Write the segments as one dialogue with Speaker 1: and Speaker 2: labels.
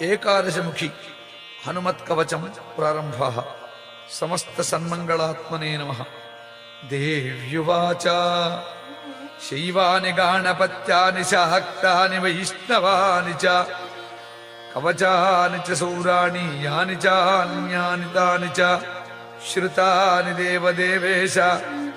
Speaker 1: ఏకాదశముఖి హనుమత్కవచం ప్రారంభ. సమస్త సన్మంగళాత్మనే నమః. దేవ్యువాచ శైవాని గాణపత్యాని శాక్తాని వైష్ణవాని చ కవచాని చ సౌరాణి యాని చాన్యాని తాని చ శ్రుతాని దేవదేవేశ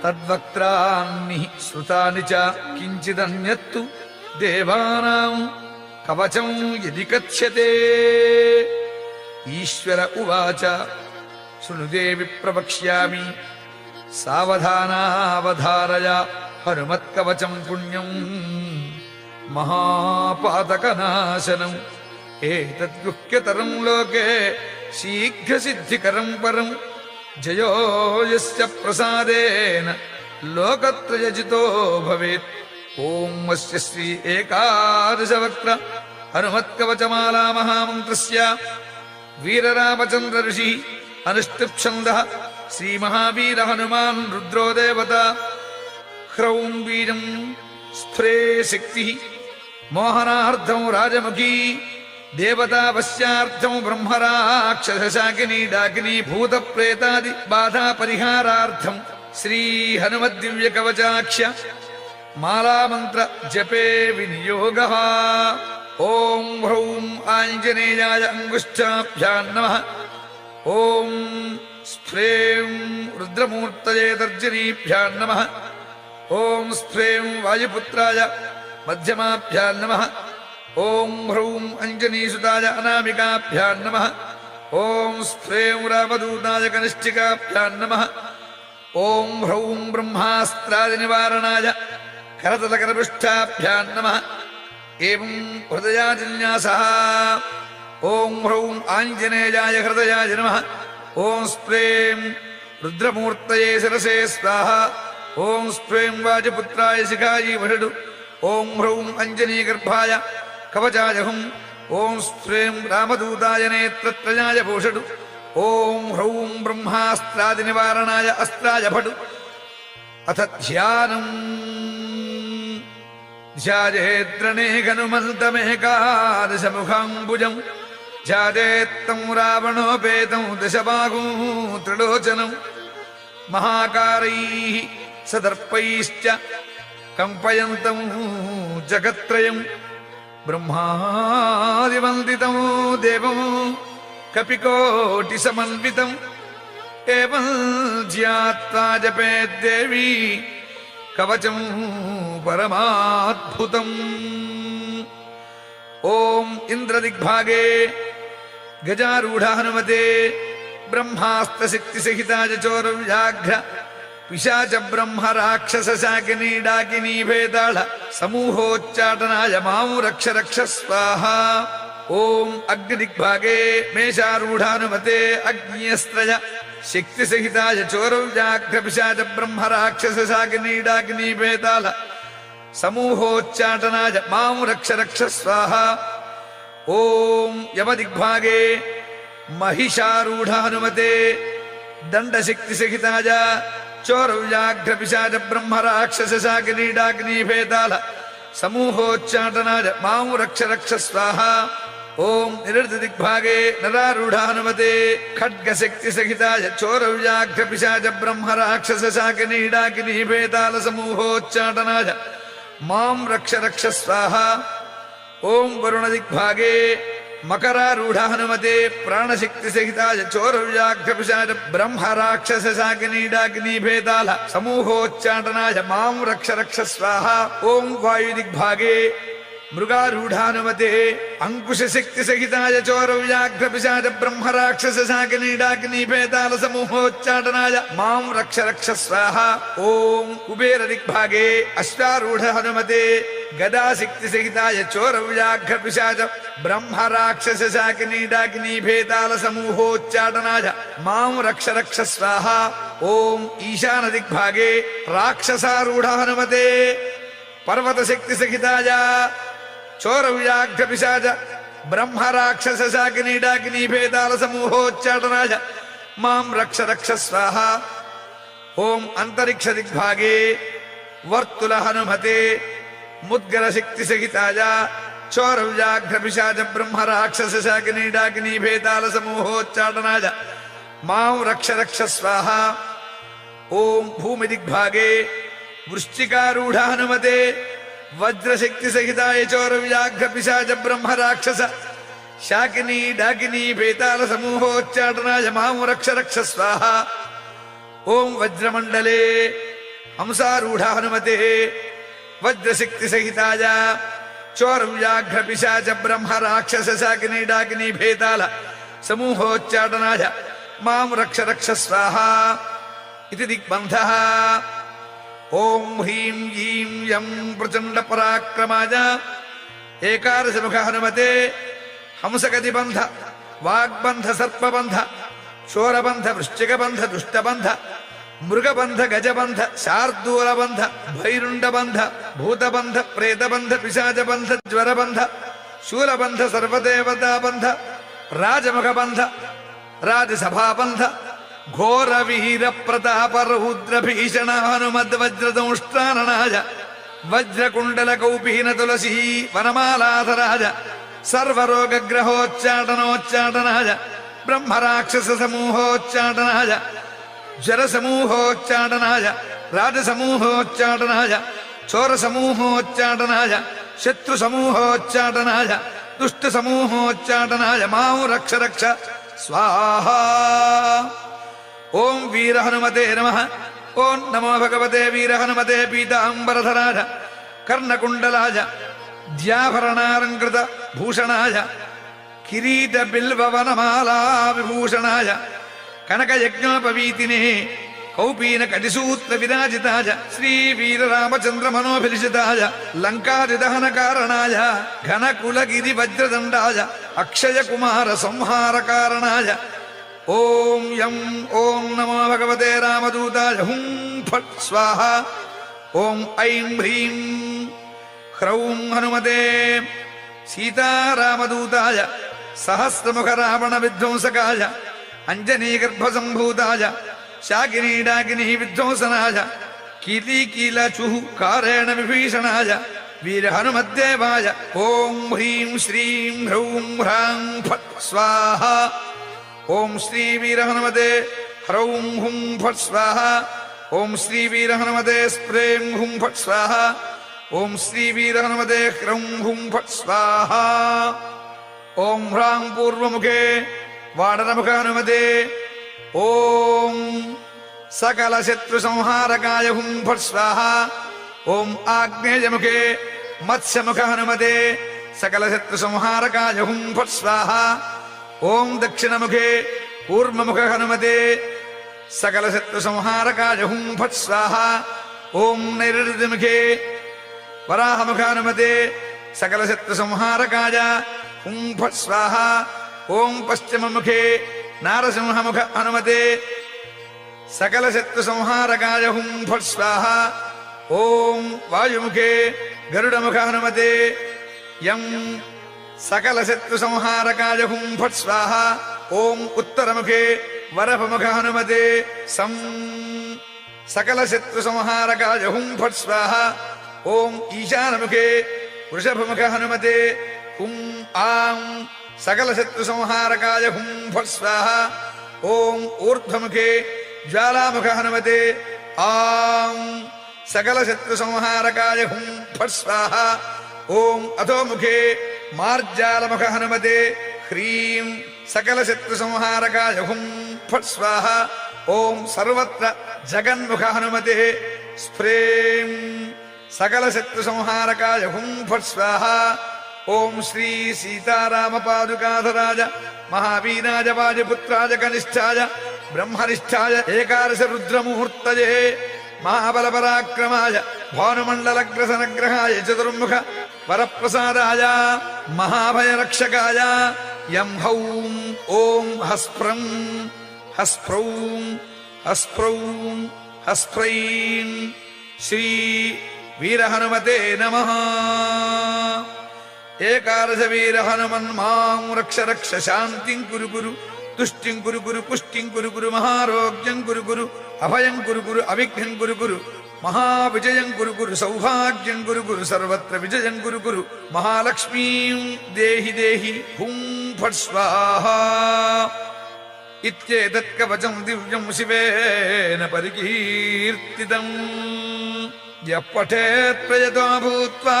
Speaker 1: తద్వక్త్రాన్ని శ్రుతాని చ కించిదన్యత్తు దేవానాం కవచం యది కథ్యతే. ఈశ్వర ఉవాచ శృణుదేవి ప్రవక్ష్యామి సావధానావధారయ హనుమత్కవచం పుణ్యం మహాపాతకనాశనం. ఏతద్గుహ్యతరం లోకే శీఘ్రసిద్ధికరం పరం జయో యస్య ప్రసాదేన లోకత్రయజితో భవేత్. ఓం అస్య శ్రీ ఏకాదశవక్త్ర హనుమత్కవచమాలా మహామంత్రస్య వీరరామచంద్ర ఋషి అనుష్ఠుప్ఛందః శ్రీ మహావీర హనుమాన్ రుద్రో దేవత. హ్రౌం వీరం స్ఫురే శక్తి మోహనార్థం రాజముఖీ దేవతావశ్యార్థం బ్రహ్మరాక్షసాకినీ డాకినీ భూత ప్రేతాది బాధా పరిహారార్థం శ్రీ హనుమద్దివ్య కవచాక్ష మాలామంత్ర జపే వినియోగః. ఓం హ్రౌం ఆంజనేయాయ అంగుష్ఠాభ్యాం నమః. ఓం స్ఫ్రేం రుద్రమూర్తయే తర్జనీభ్యాం నమః. ఓం స్ఫ్రేం వాయుపుత్రాయ మధ్యమాభ్యాం నమః. ఓం హ్రౌం అంజనీసుతాయ అనామికాభ్యాం నమః. ఓం స్ఫ్రేం రామదూతాయ కనిష్ఠికాభ్యాం నమః. ఓం హ్రౌం బ్రహ్మాస్త్రాది నివారణాయ కరతలకరపృష్ఠాభ్యాం నమః. ఏవం హృదయాజిన్యాసః. ఓం హ్రౌం ఆంజనేయాయ హృదయాయ నమః. ఓం స్ప్రేం రుద్రమూర్తయే శిరసే స్వాహ. ఓం స్ప్రేం వాజపుత్రాయ శిఖాయీ వషడు. ఓం హ్రౌం అంజనీగర్భాయ కవచాయ హుం. ఓం స్ప్రేం రామదూతాయ నేత్రత్రయాయ భూషడు. ఓం హ్రౌం బ్రహ్మాస్త్రాది నివారణాయ అస్త్రాయ భటు. అథ ధ్యానం ధ్యాయేద్రణే హనుమంతమేకాదశముఖాంబుజం ధ్యాయేత్తం రావణోపేతం దశబాహూ త్రిలోచనం మహాకారైః సదర్పైశ్చ కంపయంతం జగత్రయం బ్రహ్మాదివందితం దేవం కపికోటి సమన్వితం. ఏవం ధ్యాత్వా జపేద్దేవీ కవచం పరమాద్భుతం. ఓం ఇంద్రదిగ్భాగే గజారూఢ హనుమతే బ్రహ్మాస్త్రశక్తిసహితాయ చోరవ్యాఘ్ర పిశాచ బ్రహ్మ రాక్షస శాకినీ డాకినీ భేదాళ సమూహోచ్చాటనాయ మాం రక్ష రక్ష స్వాహ. ఓం అగ్నిదిగ్భాగే మేషారూఢానుమతే అగ్నియస్త్రయ శక్తిసహితాయ చోరవ్యాఘ్ర పిశాచ బ్రహ్మ రాక్షస శాకినీ డాకినీ భేదాళ సమూహోచ్చాటనాయ మాం రక్ష రక్ష స్వాహ. ఓం యమదిగ్భాగే మహిషారూఢ హనుమతే దండశక్తిసహితాయ చోరవ్యాఘ్ర పిశాచ బ్రహ్మ రాక్షస శాకినీ డాకినీ భేదాళ సమూహోచ్చాటనాయ మాం రక్ష రక్ష స్వాహ. ఓం నిరుద్ధదిగ్భాగే నరారూఢ హనుమతే ఖడ్గశక్తిసహితాయ చోరవ్యాఘ్ర పిశాచ బ్రహ్మ రాక్షస శాకినీ డాకినీ భేదాళ సమూహోచ్చాటనాయ మాం రక్ష రక్ష స్వాహ. ఓం వరుణదిగ్భాగే మకరారూఢ హనుమతే ప్రాణశక్తిసహితాయ చోరవ్యాఘ్ర పిశాచ బ్రహ్మ రాక్షస శాకినీ డాకినీ భేదాళ సమూహోచ్చాటనాయ మాం రక్ష రక్ష స్వాహ. ఓం వాయుదిగ్భాగే మృగారూఢానుమతే అంకుశశక్తిసహితాయ చోరవ్యాఘ్ర పిశాచ బ్రహ్మ రాక్షస శాకినీ డాకినీ భేదాళ సమూహోచ్చాటనాయ మాం రక్ష రక్ష స్వాహ. ఓం కుబేరదిగ్భాగే అశ్వారూఢ హనుమతే గదాశక్తిసహితాయ చోరవ్యాఘ్ర పిశాచ బ్రహ్మ రాక్షస శాకినీ డాకినీ భేదాళ సమూహోచ్చాటనాయ మాం రక్ష రక్ష స్వాహ. ఓం ఈశానదిగ్భాగే రాక్షసారూఢ హనుమతే పర్వతశక్తిసహితాయ చోరవ్యాఘ్ర పిశాచ బ్రహ్మ రాక్షస శాకినీ డాకినీ భేదాళ సమూహోచ్చాటనాయ మాం రక్ష రక్ష స్వాహ. ఓం అంతరిక్ష దిగ్భాగే వర్తుల హనుమతే ముద్గర శక్తి సహితాయ చోరవ్యాఘ్రపిశాచ బ్రహ్మ రాక్షస శాకినీ డాకినీ భేతాల సమూహోచ్చాటనాయ మాం రక్ష రక్ష స్వాహ. ఓం భూమి దిగ్భాగే వృశ్చికారూఢ హనుమతే వజ్రశక్తి సహితాయ చోరవ్యాఘ్రపిశాచ బ్రహ్మ రాక్షస శాకినీ డాకినీ భేతాల సమూహోచ్చాటనాయ మాం రక్ష రక్ష స్వాహ. ఓం వజ్రమండలే హంసారూఢ హనుమతే వజ్రశక్తి సహితాయ చోరవ్యాఘ్రపిశాచ బ్రహ్మ రాక్షస శాకినీ డాకినీ భేతాల సమూహోచ్చాటనాయ మాం రక్ష రక్ష స్వాహ ఇది దిగ్బంధః. ఓం హ్రీం ఈం యం ప్రచండ పరాక్రమాయ ఏకాదశముఖ హనుమతే హంసగతిబంధ వాగ్బంధ సర్పబంధ చోరబంధ వృశ్చికబంధ దుష్టబంధ మృగబంధ గజబంధ శార్దూలబంధ భైరుండబంధ భూతబంధ ప్రేతబంధ పిశాచబంధ జ్వరబంధ శూలబంధ సర్వదేవతాబంధ రాజముఖబంధ రాజసభాబంధ ఘోర వీర ప్రతాప రౌద్ర భీషణ హనుమద్వజ్రదంష్ట్రాననాయ వజ్రకుండల కౌపీన తులసీ వనమాలాధరాజ సర్వరోగగ్రహోచ్చాటనోచ్చాటనాయ బ్రహ్మరాక్షస సమూహోచ్చాటనాయ జరసమూహోచ్చాటనాయ రాజసమూహోచ్చాటనాయ చోరసమూహోచ్చాటనాయ శత్రుసమూహోచ్చాటనాయ దుష్టసమూహోచ్చాటనాయ మాం రక్ష రక్ష స్వాహ. ఓం వీర హనుమతే నమః. ఓం నమో భగవతే వీర హనుమతే పీతాంబరధరాయ కర్ణకుండలాయ ద్యాభరణాలంకృత భూషణాయ కిరీట బిల్వవనమాలా విభూషణాయ కనకయజ్ఞోపవీతినే కౌపీన కటిసూత్ర విరాజితాయ శ్రీ వీరరామచంద్ర మనోభిలిషితాయ లంకాదిదహన కారణాయ ఘనకులగిరి వజ్రదండాయ అక్షయ కుమార సంహార కారణాయ ఓం యం ఓం నమో భగవతే రామదూతాయ హుం ఫట్ స్వాహ. ఓం ఐం హ్రీం హ్రౌం హనుమతే సీతారామదూతాయ సహస్రముఖ రావణ విధ్వంసకాయ అంజనీగర్భసంభూతాయ శాకినీ డాకినీ విధ్వంసనాయ కీలీకీలచుః కారేణ విభీషణాయ వీర హనుమద్దేవాయ ఓం హ్రీం శ్రీం హ్రౌం హ్రాం ఫట్ స్వాహ. ఓం శ్రీ వీర హనుమతే హ్రౌం హుం ఫట్ స్వాహ. ఓం శ్రీ వీర హనుమతే స్ప్రేం హుం ఫట్ స్వాహ. ఓం శ్రీ వీర హనుమతే హ్రౌం హుం ఫట్ స్వాహ. ఓం హ్రాం పూర్వముఖే వాడనముఖ హనుమతే ఓం సకల శత్రు సంహారకాయ హుం ఫట్ స్వాహ. ఓం ఆగ్నేయముఖే మత్స్యముఖ హనుమతే సకల శత్రు సంహారకాయ హుం ఫట్ స్వాహ. ఓం దక్షిణముఖే కూర్మముఖ హనుమతే సకల శత్రు సంహారకాయ హుం ఫట్ స్వాహ. ఓం నైరుతిముఖే వరాహముఖ హనుమతే సకల శత్రు సంహారకాయ హుం ఫట్ స్వాహ. ఓం పశ్చిమముఖే నారసింహముఖ హనుమతే సకల శత్రు సంహారకాయ హుం ఫట్ స్వాహ. ఓం వాయుముఖే గరుడముఖ హనుమతే యం సకల శత్రు సంహారకాయ హుం ఫట్ స్వాహ. ఓం ఉత్తరముఖే వరపముఖ హనుమతే సం సకల శత్రు సంహారకాయ హుం ఫట్ స్వాహ. ఓం ఈశానముఖే వృషభముఖ హనుమతే హుం ఆం సకల శత్రు సంహారకాయ హుం ఫట్ స్వాహ. ఓం ఊర్ధ్వముఖే జ్వాలాముఖ హనుమతే ఆం సకల శత్రు సంహారకాయ హుం ఫట్ స్వాహ. ఓం అధోముఖే మార్జాలముఖ హనుమతే హ్రీం సకల శత్రు సంహారకాయ హుం ఫట్ స్వాహ. ఓం సర్వత్ర జగన్ముఖ హనుమతే స్ప్రేం సకల శత్రు సంహారకాయ హుం ఫట్ స్వాహ. ఓం శ్రీ సీతారామ పాదుకాధరాజ మహావీరాజ వాజపుత్రాజ కనిష్ఠాయ బ్రహ్మనిష్ఠాయ ఏకాదశ రుద్రముహూర్తయే మహాబల పరాక్రమాయ భానుమండలగ్రసనగ్రహాయ చతుర్ముఖ వరప్రసాదాయ మహాభయరక్షకాయ యం హౌం ఓం హస్ప్రం హస్ప్రౌం హస్ప్రౌం హస్ప్రైం శ్రీ వీరహనుమతే నమః. ఏకాదశ వీర హనుమన్ మాం రక్ష రక్ష శాంతిం కురు కురు తుష్టిం కురు కురు పుష్టిం కురు కురు మహారోగ్యం కురు కురు అభయం కురు కురు అవిఘ్నం కురు కురు మహావిజయం కురు కురు సౌభాగ్యం కురు కురు సర్వత్ర విజయం కురు కురు మహాలక్ష్మీం దేహి దేహి హుం ఫట్ స్వాహా ఇత్యేతత్ కవచం దివ్యం శివేన పరికీర్తితం యః పఠేత్ ప్రయతో భూత్వా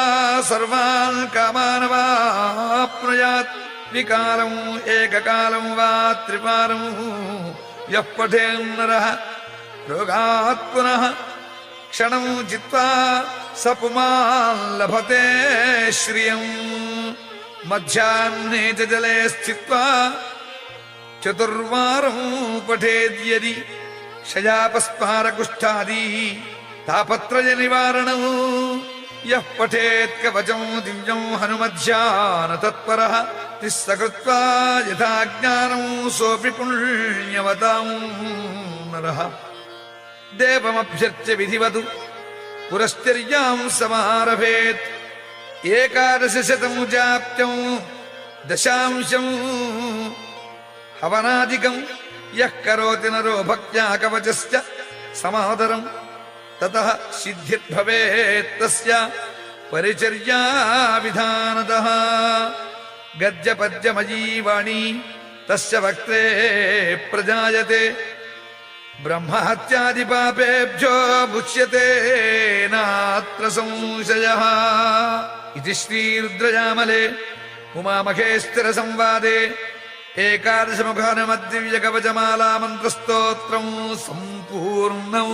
Speaker 1: సర్వాన్ కామానవాప్నుయాత్ వికారం ఏకకాలం వా త్రికాలం యః పఠేన్నరః రోగాత్ పునః క్షణం జిత్వా స పుమాన్ లభతే శ్రియం మధ్యాహ్నే చ జలే స్థిత్వా చతుర్వారం పఠేద్యది క్షయాపస్మారకుష్ఠాది తాపత్రయ నివారణం యః పఠేత్ కవచం దివ్యం హనుమధ్యాన తత్పరః తిస్సకృత్వా యథా జ్ఞానం సోపి పుణ్యవతాం నరః దేవమభ్యర్చ్య విధివతు పురశ్చర్యాం సమారభేత్ ఏకాదశశతం జాప్త్యం దశాంశం హవనాదికం యః కరోతి నరో భక్త్యా కవచస్య సమాదరం తతః సిద్ధిర్భవేత్ తస్య పరిచర్యా విధానతః గద్యపద్యమయీ వాణీ తస్య వక్త్రే ప్రజాయతే బ్రహ్మహత్యాది పాపేభ్యో ముచ్యతే నాత్ర సంశయః ఇది శ్రీరుద్రయామలే ఉమామహేశ్వర సంవాదే ఏకాదశముఖ హనుమద్దివ్య కవచమాలా మంత్రస్తోత్రం సంపూర్ణం.